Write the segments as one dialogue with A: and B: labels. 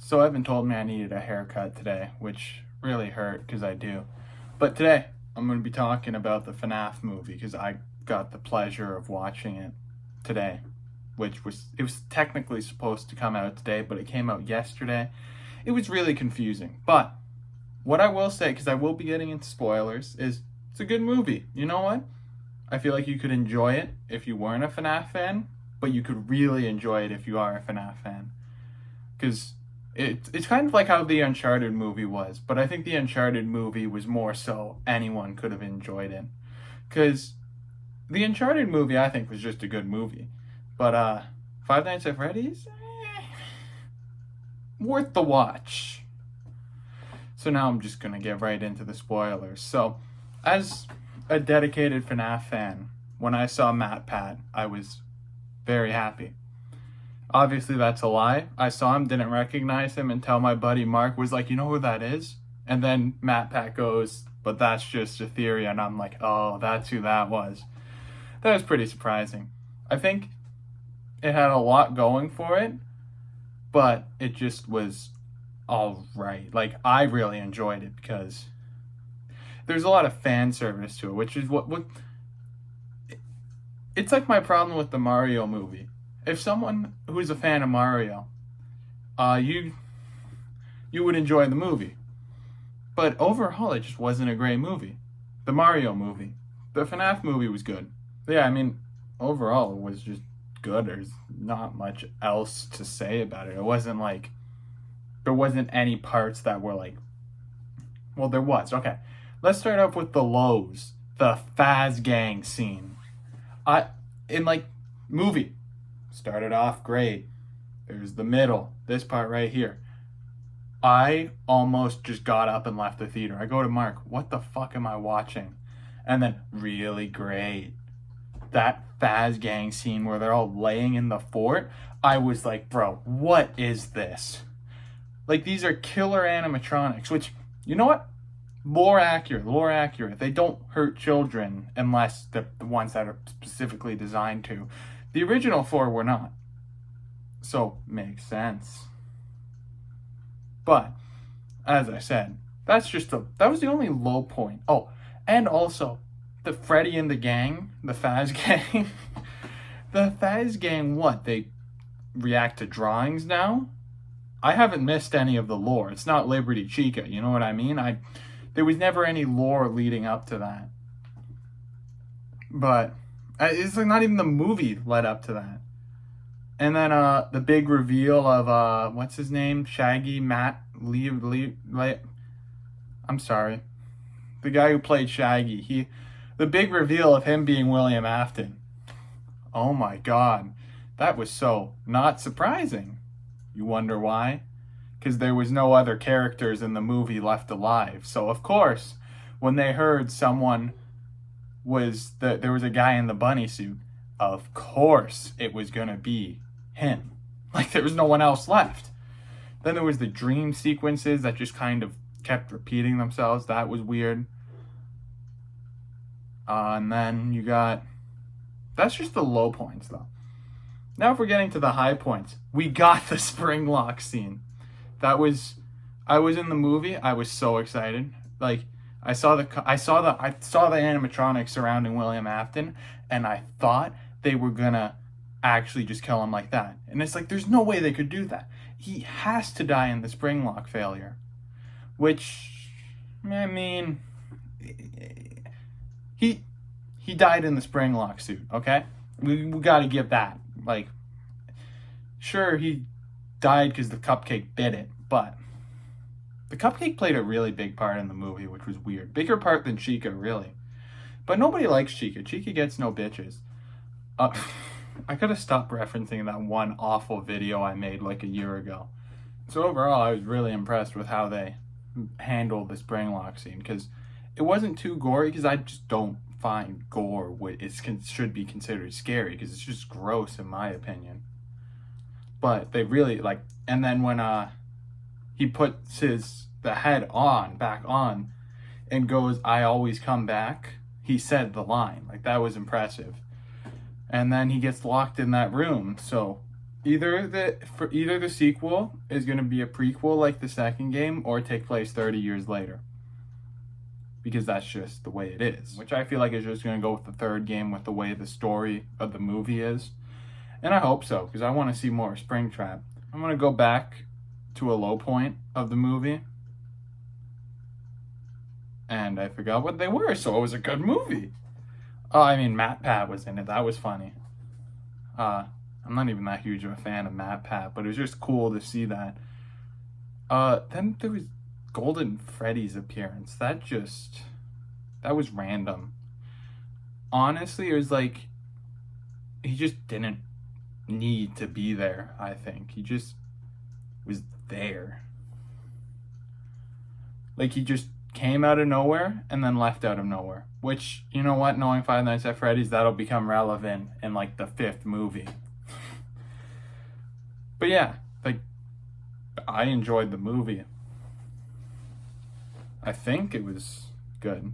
A: So Evan told me I needed a haircut today, which really hurt because I do. But today I'm going to be talking about the FNAF movie because I got the pleasure of watching it today, it was technically supposed to come out today, but it came out yesterday. It was really confusing. But what I will say, because I will be getting into spoilers, is it's a good movie. You know what? I feel like you could enjoy it if you weren't a FNAF fan, but you could really enjoy it if you are a FNAF fan. Because it's kind of like how the Uncharted movie was, but I think the Uncharted movie was more so anyone could have enjoyed it. Because the Uncharted movie, I think, was just a good movie. But Five Nights at Freddy's, worth the watch. So now I'm just going to get right into the spoilers. So, as a dedicated FNAF fan, when I saw Matt Pat, I was very happy. Obviously, that's a lie. I saw him, didn't recognize him until my buddy Mark was like, you know who that is? And then Matt Pat goes, but that's just a theory. And I'm like, oh, that's who that was. That was pretty surprising. I think it had a lot going for it, but it just was all right. Like, I really enjoyed it because there's a lot of fan service to it, which is what it's like my problem with the Mario movie. If someone who's a fan of Mario, you would enjoy the movie. But overall, it just wasn't a great movie. The Mario movie. The FNAF movie was good. Yeah, I mean, overall, it was just good. There's not much else to say about it. It wasn't like, there wasn't any parts that were like, well, there was. Okay, let's start off with the lows. The Faz Gang scene. In like, movie. Started off great. There's the middle. This part right here. I almost just got up and left the theater. I go to Mark, what the fuck am I watching? And then, really great. That Faz Gang scene where they're all laying in the fort. I was like, bro, what is this? Like, these are killer animatronics, which, you know what? Lore accurate. They don't hurt children unless the ones that are specifically designed to. The original four were not. So, makes sense. But, as I said, that was the only low point. Oh, and also, the Freddy and the gang, the Faz Gang. The Faz Gang, what? They react to drawings now? I haven't missed any of the lore. It's not Liberty Chica, you know what I mean? There was never any lore leading up to that. But it's like not even the movie led up to that. And then the big reveal of what's his name? Shaggy Matt Lee I'm sorry. The guy who played Shaggy. The big reveal of him being William Afton. Oh my god. That was so not surprising. You wonder why? Because there was no other characters in the movie left alive. So of course, when they heard there was a guy in the bunny suit, of course it was gonna be him. Like, there was no one else left. Then there was the dream sequences that just kind of kept repeating themselves. That was weird. And then that's just the low points though. Now if we're getting to the high points, we got the spring lock scene. I was in the movie. I was so excited. Like, I saw the animatronics surrounding William Afton, and I thought they were gonna actually just kill him like that. And it's like, there's no way they could do that. He has to die in the spring lock failure. Which, I mean, he died in the spring lock suit, okay? We gotta give that. Like, sure, he died because the cupcake bit it, but the cupcake played a really big part in the movie, which was weird. Bigger part than Chica, really. But nobody likes Chica. Chica gets no bitches. I gotta stop referencing that one awful video I made like a year ago. So overall, I was really impressed with how they handled the spring lock scene, because it wasn't too gory, because I just don't find gore should be considered scary, because it's just gross in my opinion. But they really, like, and then when he puts the head back on, and goes, "I always come back," he said the line. Like, that was impressive. And then he gets locked in that room. So either the sequel is going to be a prequel like the second game or take place 30 years later. Because that's just the way it is. Which I feel like is just going to go with the third game with the way the story of the movie is. And I hope so, because I want to see more Springtrap. I'm going to go back to a low point of the movie. And I forgot what they were, so it was a good movie. Oh, I mean, Matt Pat was in it. That was funny. I'm not even that huge of a fan of Matt Pat, but it was just cool to see that. Then there was Golden Freddy's appearance. That was random. Honestly, it was like he just didn't need to be there, I think. He just was there. Like he just came out of nowhere and then left out of nowhere. Which, you know what, knowing Five Nights at Freddy's, that'll become relevant in like the 5th movie. But yeah, like I enjoyed the movie. I think it was good.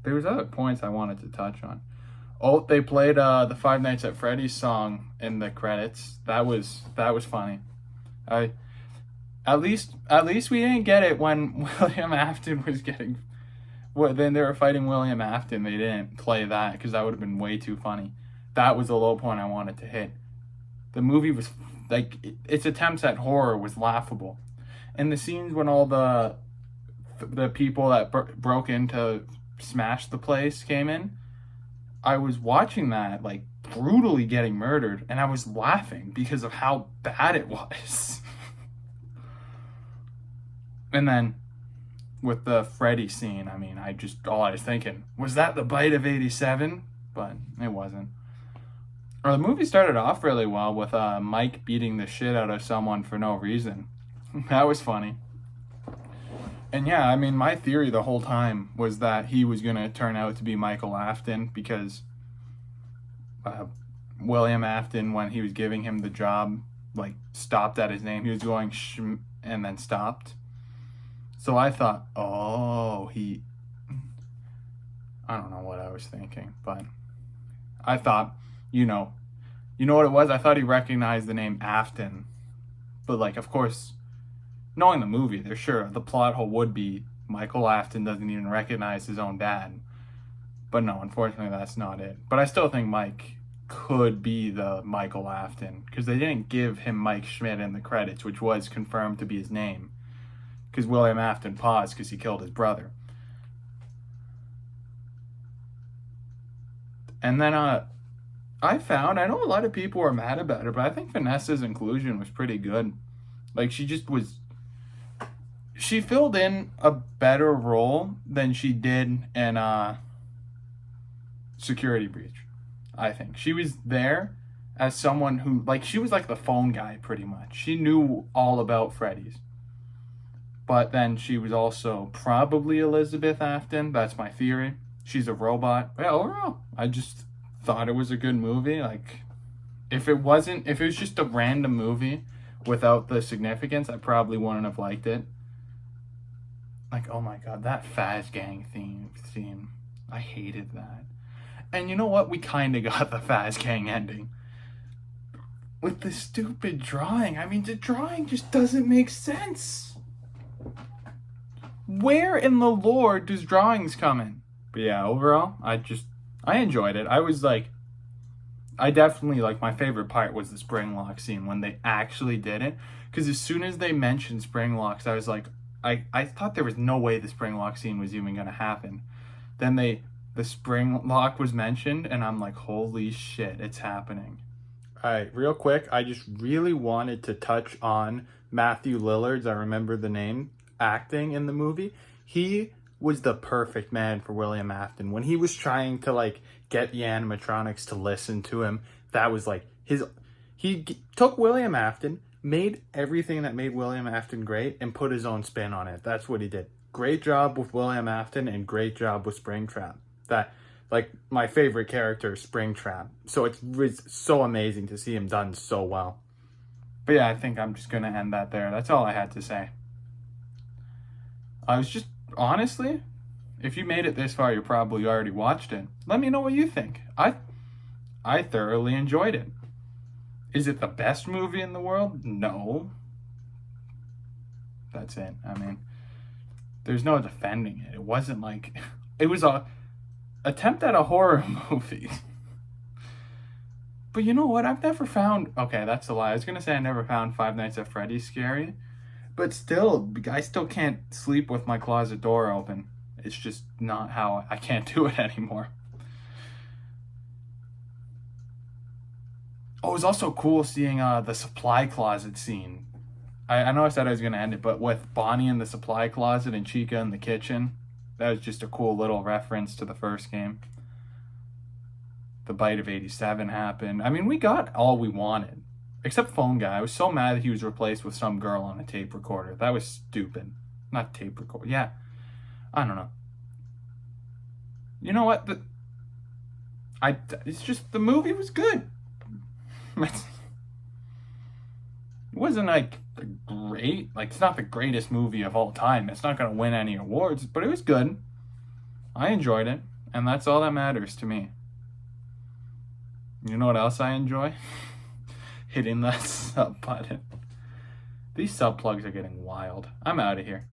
A: There was other points I wanted to touch on. Oh, they played the Five Nights at Freddy's song in the credits. That was funny. At least we didn't get it when William Afton was getting. Well, then they were fighting William Afton. They didn't play that because that would have been way too funny. That was a low point I wanted to hit. The movie was like its attempts at horror was laughable, and the scenes when all the people that broke in to smash the place came in. I was watching that, like, brutally getting murdered, and I was laughing because of how bad it was. And then, with the Freddy scene, I mean, all I was thinking, was that the bite of 87? But it wasn't. Or the movie started off really well with Mike beating the shit out of someone for no reason. That was funny. And yeah, I mean, my theory the whole time was that he was going to turn out to be Michael Afton because William Afton, when he was giving him the job, like, stopped at his name. He was going and then stopped. So I thought, I don't know what I was thinking, but I thought, you know what it was? I thought he recognized the name Afton. But, like, of course, knowing the movie, they're sure the plot hole would be Michael Afton doesn't even recognize his own dad. But no, unfortunately, that's not it. But I still think Mike could be the Michael Afton because they didn't give him Mike Schmidt in the credits, which was confirmed to be his name. Because William Afton paused because he killed his brother. And then I know a lot of people were mad about it, but I think Vanessa's inclusion was pretty good. Like, she filled in a better role than she did in Security Breach, I think. She was there as someone who, like, she was like the phone guy pretty much. She knew all about Freddy's. But then she was also probably Elizabeth Afton. That's my theory. She's a robot. But yeah, overall, I just thought it was a good movie. Like, if it was just a random movie without the significance, I probably wouldn't have liked it. Like, oh my god, that Faz Gang theme. I hated that. And you know what? We kind of got the Faz Gang ending. With the stupid drawing. I mean, the drawing just doesn't make sense. Where in the lore does drawings come in? But yeah, overall, I enjoyed it. I definitely, like, my favorite part was the spring lock scene when they actually did it. Because as soon as they mentioned spring locks, I was like, I thought there was no way the spring lock scene was even going to happen. Then the spring lock was mentioned, and I'm like, holy shit, it's happening. All right, real quick, I just really wanted to touch on Matthew Lillard's, I remember the name, acting in the movie. He was the perfect man for William Afton. When he was trying to, like, get the animatronics to listen to him, that was like he took William Afton, made everything that made William Afton great, and put his own spin on it. That's what he did. Great job with William Afton and great job with Springtrap. That, like, my favorite character is Springtrap. So it's so amazing to see him done so well. But yeah, I think I'm just going to end that there. That's all I had to say. I was just, honestly, if you made it this far, you probably already watched it. Let me know what you think. I thoroughly enjoyed it. Is it the best movie in the world? No. That's it. I mean, there's no defending it. It wasn't like it was a attempt at a horror movie. But you know what? I've never found. Okay, that's a lie. I was gonna say I never found Five Nights at Freddy's scary, but still, I still can't sleep with my closet door open. It's just not how I can't do it anymore. Oh, it was also cool seeing the supply closet scene. I know I said I was gonna end it, but with Bonnie in the supply closet and Chica in the kitchen, that was just a cool little reference to the first game. The bite of 87 happened. I mean, we got all we wanted. Except Phone Guy. I was so mad that he was replaced with some girl on a tape recorder. That was stupid. Not tape recorder. Yeah. I don't know. You know what? It's just the movie was good. It wasn't like great. Like, it's not the greatest movie of all time. It's not going to win any awards, but it was good. I enjoyed it, and that's all that matters to me. You know what else I enjoy? Hitting that sub button. These sub plugs are getting wild. I'm out of here.